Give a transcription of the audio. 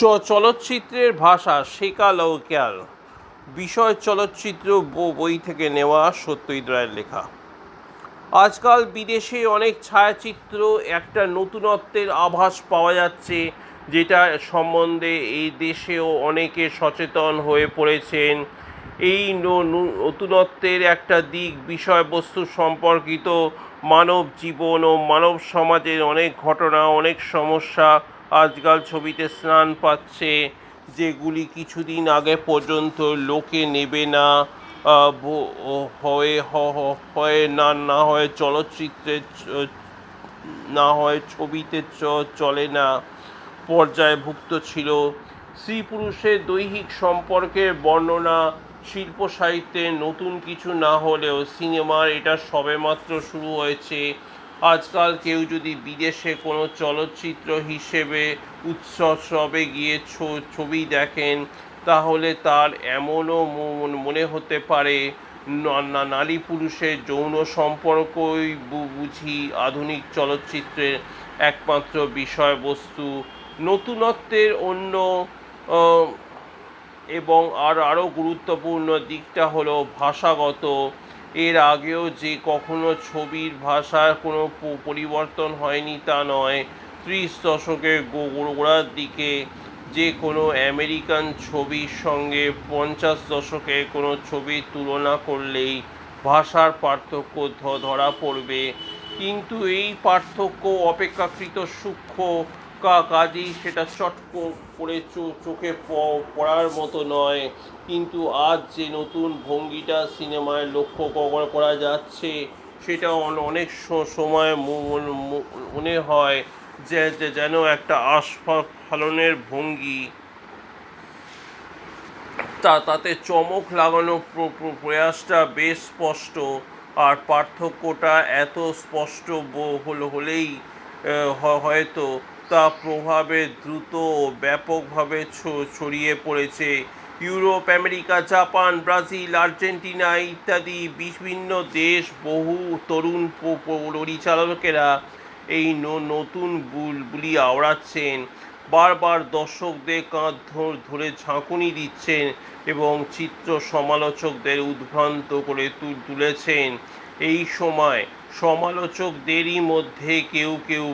চলচ্চিত্রের ভাষা শেখা লোকাল বিষয় চলচ্চিত্র বই থেকে নেওয়া সত্যজিৎ রায়ের লেখা। আজকাল বিদেশে অনেক ছায়াচিত্র একটা নতুনত্বের আভাস পাওয়া যাচ্ছে, যেটা সম্বন্ধে এই দেশেও অনেকে সচেতন হয়ে পড়েছেন। এই নতুনত্বের একটা দিক বিষয়বস্তু সম্পর্কিত মানব জীবন ও মানব সমাজের অনেক ঘটনা, অনেক সমস্যা আজকাল ছবিতে স্থান পাচ্ছে, যেগুলি কিছুদিন আগে পর্যন্ত লোকে নেবে না, হয় না হয় চলচ্চিত্রে, না হয় ছবিতে চলে না, পর্যায়ভুক্ত ছিল। স্ত্রী পুরুষের দৈহিক সম্পর্কের বর্ণনা শিল্প সাহিত্যে নতুন কিছু না হলেও সিনেমার এটা সবেমাত্র শুরু হয়েছে। আজকাল কেউ যদি বিদেশে কোনো চলচ্চিত্র হিসেবে উৎসবে গিয়ে ছবি দেখেন, তাহলে তার এমনও মনে হতে পারে নারী পুরুষের যৌন সম্পর্কই বুঝি আধুনিক চলচ্চিত্রের একমাত্র বিষয়বস্তু। নতুনত্বের অন্য এবং আরও গুরুত্বপূর্ণ দিকটা হলো ভাষাগত। এর আগেও যে কখনো ছবির ভাষার কোনো পরিবর্তন হয়নি তা নয়। 30 দশকের গোড়ার দিকে যে কোনো আমেরিকান ছবির সঙ্গে 50 দশকের কোনো ছবির তুলনা করলেই ভাষার পার্থক্য ধরা পড়বে, কিন্তু এই পার্থক্য অপেক্ষাকৃত সূক্ষ্ম, কাজেই সেটা চট করে চোখে পড়ার মতো নয়। কিন্তু আজ যে নতুন ভঙ্গিটা সিনেমায় লক্ষ্য করা যাচ্ছে, সেটা অনেক সময় মনে হয় যে যেন একটা আস্ফালনের ভঙ্গি, তাতে চমক লাগানো প্রয়াসটা বেশ স্পষ্ট। আর পার্থক্যটা এত স্পষ্ট হলেই হয়তো তা প্রভাবে দ্রুত ও ব্যাপকভাবে ছড়িয়ে পড়েছে। Europe, America, Japan, Brazil, Argentina ইত্যাদি বিভিন্ন দেশ বহু তরুণ পরিচালকেরা এই নতুন বুলি আওড়াচ্ছেন, বারবার দর্শকদের কাঁধ ধরে ঝাঁকুনি দিচ্ছেন এবং চিত্র সমালোচকদের উদ্ভ্রান্ত করে তুলেছেন। এই সময় সমালোচকদেরই মধ্যে কেউ কেউ